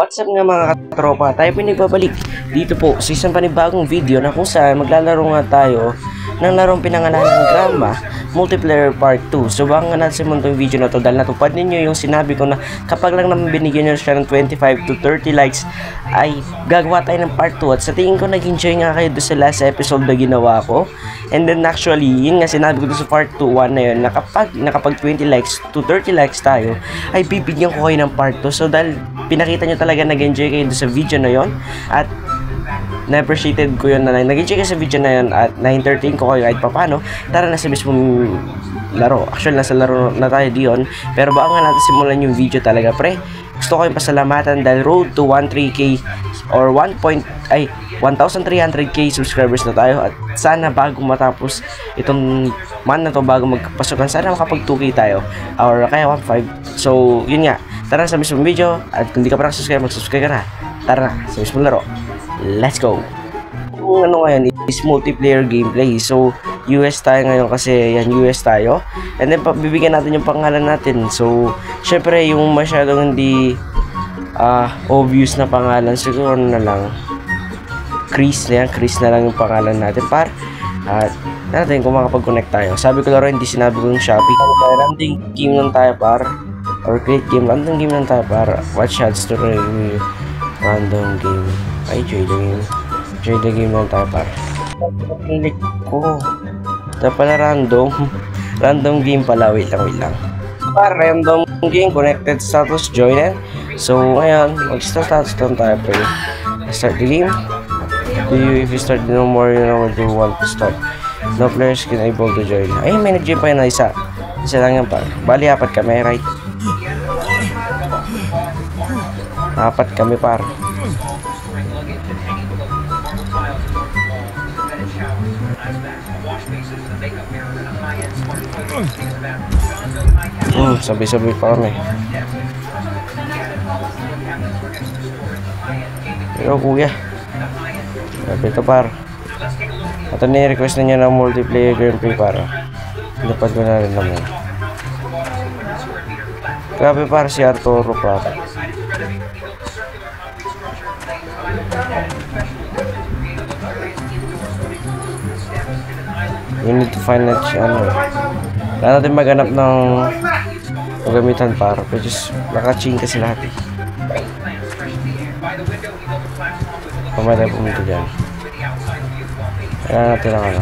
What's up nga mga katropa, tayo po nagbabalik dito po sa isang panibagong video na kung saan maglalaro nga tayo ng larong pinangalanan Grandma Multiplayer Part 2. So baka nga natin mo itong video na to dahil natupad ninyo yung sinabi ko na kapag lang naman binigyan nyo siya ng 25 to 30 likes ay gagawa tayo ng Part 2. At sa tingin ko nag-enjoy nga kayo doon sa last episode na ginawa ko. And then actually, yun nga sinabi ko doon sa Part 2 1 na yun na kapag 20 likes to 30 likes tayo ay bibigyan ko kayo ng Part 2. So dahil pinakita nyo talaga nag-enjoy kayo doon sa video na yun at na-appreciated ko yun na nag-enjoy kayo sa video na yun at na-entertain ko kayo kahit papano, tara na sa mismong laro. Actually nasa laro na tayo diyon, pero baka nga natin simulan yung video talaga pre. Gusto ko yung pasalamatan dahil road to 13k or 1,300k subscribers na tayo at sana bago matapos itong month na to, bago magpasukan, sana makapag 2k tayo or kaya 1.5. So yun nga, tara sa mismong video at kung di ka pa nakasubscribe, mag-subscribe ka na. Tara na sa mismong laro. Let's go! Yung ano ngayon is multiplayer gameplay. So, US tayo ngayon kasi yan, US tayo. And then, bibigyan natin yung pangalan natin. So, syempre, yung masyadong hindi obvious na pangalan, siguro na lang Chris na yan. Chris na lang yung pangalan natin, par. At, natin kung makapag-connect tayo. Sabi ko laro, hindi sinabi ko yung Shopee. Random game lang tayo, par. Or create game. Random game lang tayo, par. Watch shots to review. Random game. Ay, join the game. Join the game lang tayo, par. Click ko. Ito pala random. Random game pala. Wait lang. Par, random game. Connected status. Join. So, ngayon, mag-start status lang tayo, pre. Start the game. If you start no more, you know what you want to start. No players can able to join. Ay, may nag-join pa yun na isa. Isa lang yan, par. Bali, apat kami, right? Apat kami, par. Sabay-sabay pa kami. Pero kuya, sabi ito par. Ito ni-request na niya ng multiplayer gameplay para napad ko na rin naman. Grabe par, si Arturo par. We need to find that kaya natin maghanap ng pagamitan para just naka-chain kasi lahat eh. Pamaya tayo pumunta dyan. Kaya natin ang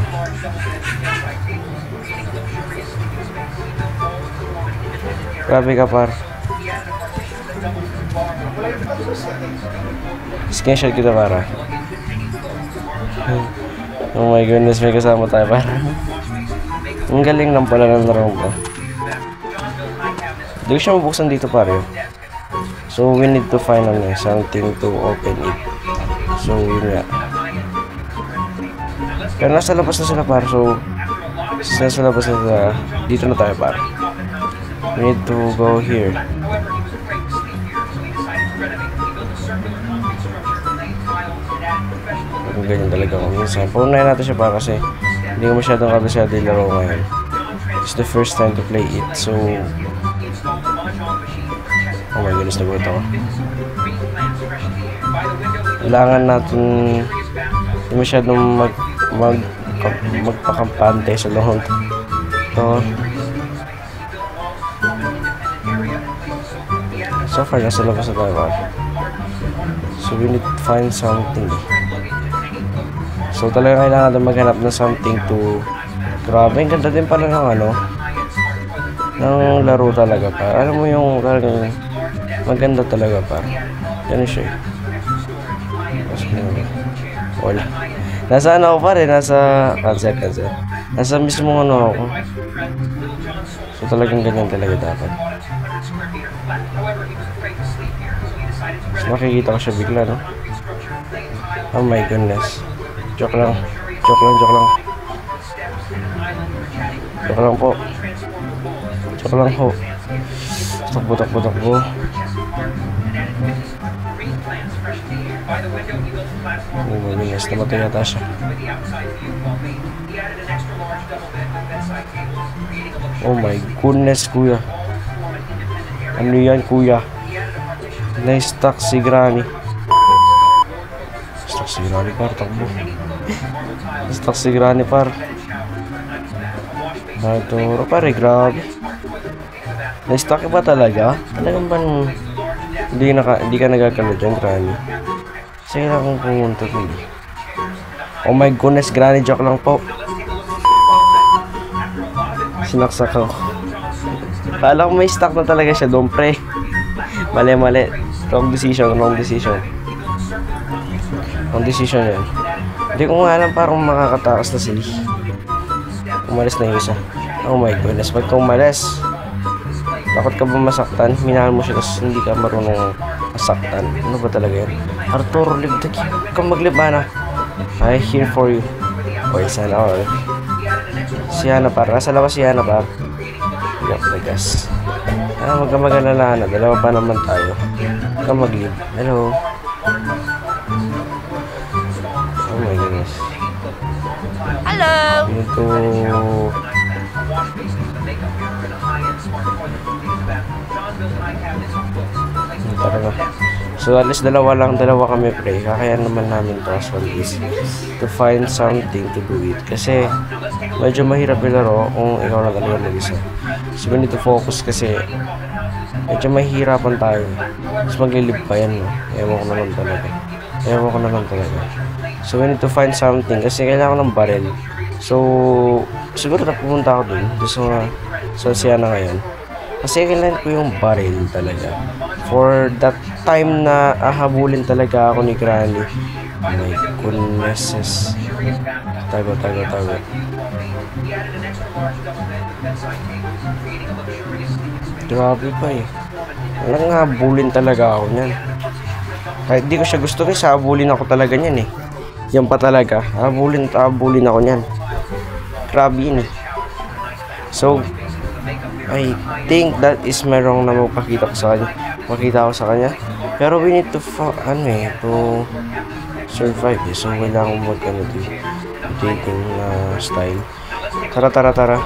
grabe ka par. Screenshot kita para. Oh my goodness, may kasama tayo para. Ang galing lang pala ng laro ko. Hindi ko siya mabuksan dito pare. So we need to find something to open it. So yun nga. Pero nasa labas na sila pare. So nasa labas na sila. Dito na tayo pare. We need to go here. Ang ganyan talaga kung minsan. Paunahin natin siya pa kasi hindi ko masyadong kabisado yung laro ngayon. It's the first time to play it. So oh my goodness, nagulat ako. Kailangan natin hindi masyadong magpakampante sa loob. Ito. So far, nasa labas na tayo. So we need to find something. So talaga kailangan natin maghanap ng something to. Grabe, ang ganda din pala ng ng laro talaga pa. Alam mo yung talagang maganda talaga pa. Yan siya. Wala. Nasa ako pa rin, nasa cancel. Nasa mismo ako. So talagang ganyan talaga dapat. So makikita ko siya bigla, no? Oh my goodness. Joke lang po. Takbo. Oh my goodness, namatay yata siya. Oh my goodness, kuya. Ano yan, kuya? Na-stuck si Granny. Stuck si Granny par, takbo. Stuck si Granny par. Naturo pare, grabe. Na-stuck ba talaga? Talagang ba hindi ka nagkakalo dyan, Granny? Sige lang kung pumunta dun. Oh my goodness, Granny, joke lang po. Sinaksak ako. Kala ko may stuck na talaga siya doon, pre. Mali. Wrong decision. Wrong decision yan. Hindi ko nga alam parang makakatakas na sila. Umalis na yung isa. Oh my goodness, wag ka umalis. Takot ka ba masaktan? Minahal mo siya tapos hindi ka marunong masaktan. Ano ba talaga yan? Arturo, libdag. Huwag kang maglibana. I'm here for you. Okay, sana all. Si Hana par. Nasa labas si Hana par. Yup, nagas. Huwag ka mag-alala na. Dalawa pa naman tayo. Huwag ka mag-leave. Hello. Oh my goodness. Hello. Ito. Tara. So at least dalawa kami, pre. Kaya naman namin to as one is to find something to do it. Kasi medyo mahirap ilaro kung ikaw lang talaga mag-isa. So we need to focus kasi medyo mahirapan tayo. Mas maglilib pa yan, no? Ewan ko na lang talaga. So we need to find something kasi kailangan ng barrel. So siguro na pumunta ako dun sa siya na ngayon. Kasi kailangan ko yung barrel talaga. For that time na ahabulin talaga ako ni Granny. Oh my goodness. Tago. Grabe pa eh. Walang habulin talaga ako niyan. Kahit di ko siya gusto kasi habulin ako talaga niyan eh. Yan pa talaga. Habulin ako niyan. Grabe yun eh. So, I think that is merong na makita ko sa kanya. Pero we need to survive eh. So kailangan mo dating style. Tara.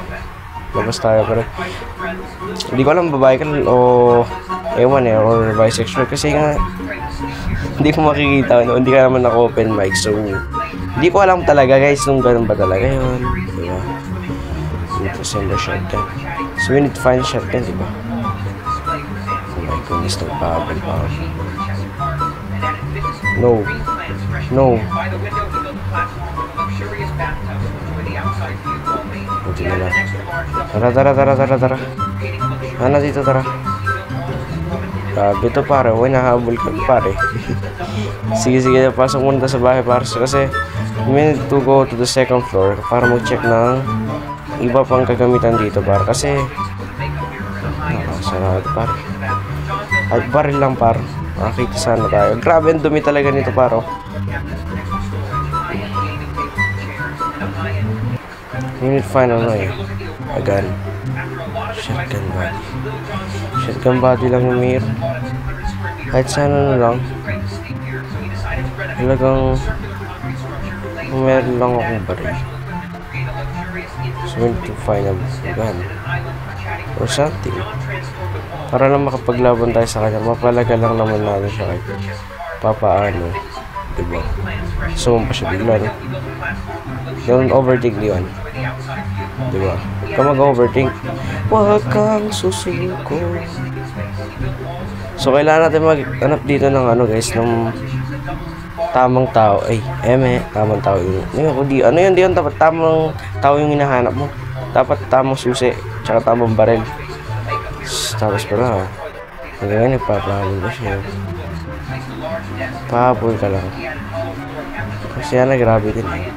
Labas tayo pare. Hindi ko alam babae ka o ewan eh, or bisexual kasi nga hindi ko makikita, no? Hindi ka naman naka-open mic. So hindi ko alam talaga guys kung ganun ba talaga yun, diba? We need to send a shotgun. So we need to find a shotgun, diba? Oh my goodness, nagpapal pa ako. No. Buti na lang. Tara. Ano dito, tara. Grabe to pare, huwag nahabol ka pare. Sige, pasok muna sa bahay pare. Kasi we need to go to the second floor para mag-check ng iba pang kagamitan dito pare. Kasi nakasarado pare. At baril lang pare. Makakita sana tayo. Grabe, ang dumi talaga nito pare. We need to find again. Shotgun body lang yung mirror. Kahit sana na lang. Talagang meron lang akong baril. So we need to find a gun or something para lang makapaglaban tayo sa kanya. Mapalaga lang naman natin siya kahit papaano, diba? Sumampa siya bigla, no? Don't overthink yun, diba? Huwag ka mag-overthink. Huwag kang susuko. So kailangan natin maghanap dito ng guys, ng tamang tao. Tamang tao yun. Di yun dapat tamang tao yung hinahanap mo. Dapat tamang susi, tsaka tamang baril. Tapos pala, hanggang nagpapahabol ba siya? Pahabol ka lang. Kasi grabe din eh.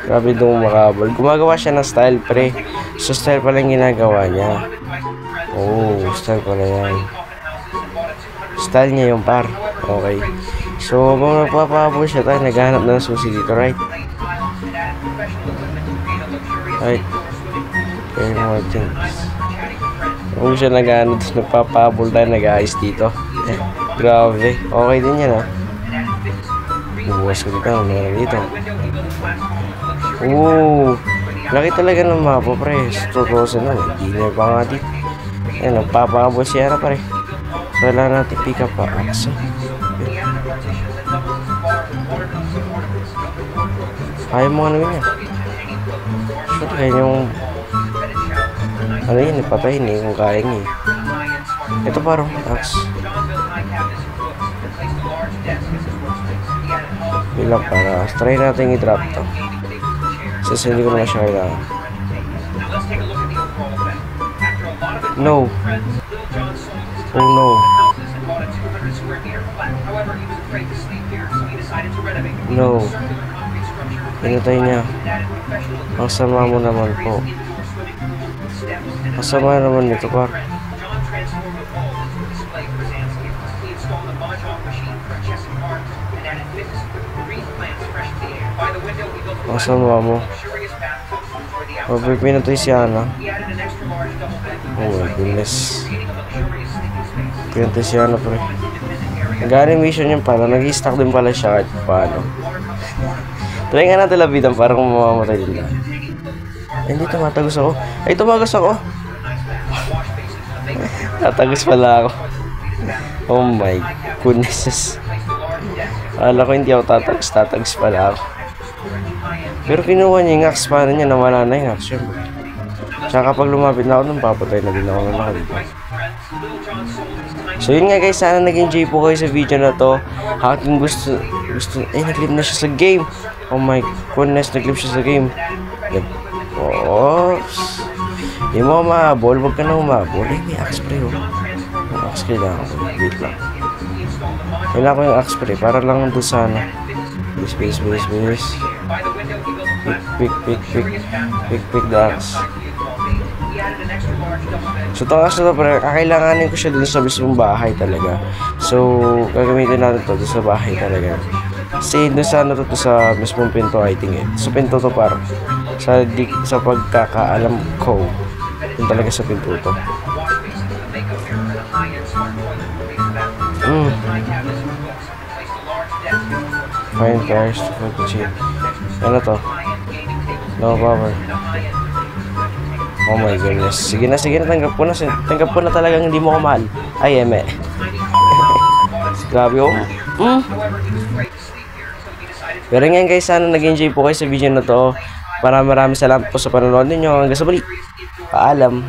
Grabe dong makahabol. Gumagawa siya ng style, pre. So style pala yung ginagawa niya. Oh, style pala yan. Style niya yung par. Okay. So, kung nagpapahabol siya tayo, naghahanap ng susi dito, right? Right. Okay, more things. Kung siya nagpapahabol tayo, nag-ayos dito. Grabe. Okay din yan, ha? Bubukas ko dito. Meron dito. Laki talaga ng mapa, pre. Totoo sa dinner pa nga dito. Nagpapahabol siya na, pre. So, kailangan natin pick up pa. Axe. Kaya mo ano yun. Sure, kaya yung... Ano yun, ipatayin eh, kung kaya niya eh. Ito parang axe. Bilang para. Try natin i-drop to. Kasi hindi ko naman siya kailangan. No. Oh no. No. Pinatay niya. Ang sama mo naman po. Ang sama naman nito par. Ang sama mo. Pinatay si Ana. Oh my goodness. Pinatay si Ana pre. Nag-aaring mission yun pala. Nag-i-stack din pala siya kahit paano. Try nga natin labitan para kung mamamatay din lang. Ay, hindi tumatagos ako. Ay, tumagos ako. Tatagos pala ako. Oh my goodness. Akala ko hindi ako tatagos pala ako. Pero kinuha niya yung axe. Paano niya nawala na yung axe? Tsaka kapag lumapit na ako nung papatay na din ako ng nakalipa. So yun nga guys, sana nag-enjoy po kayo sa video na to. Haking gusto, nag-clip na siya sa game. Oh my goodness, nag-clip siya sa game. Hindi mo umabol, wag ka na umabol. Ay, may axe pre oh. Yung axe kailangan ko, wait lang. Kailangan ko yung axe pre, para lang doon sana. Bilis. Pick the axe. So itong axe na to pre, kakailanganin ko siya dun sa mismong bahay talaga. So gagamitin natin to dun sa bahay talaga. Kasi dun sa ano to sa mismong pinto I think eh. Sa pinto to par. Sa pagkakaalam ko. Yun talaga sa pinto to. Find cars to put the chip. Ano to? No power. Oh my goodness. Sige na, tanggap ko na. Tanggap ko na talagang hindi mo ko mahal. Ay, eme. Grabe oh. Pero ngayon guys, sana nag-enjoy po kayo sa video na to. Maraming salamat po sa panonood ninyo. Hanggang sa muli. Paalam.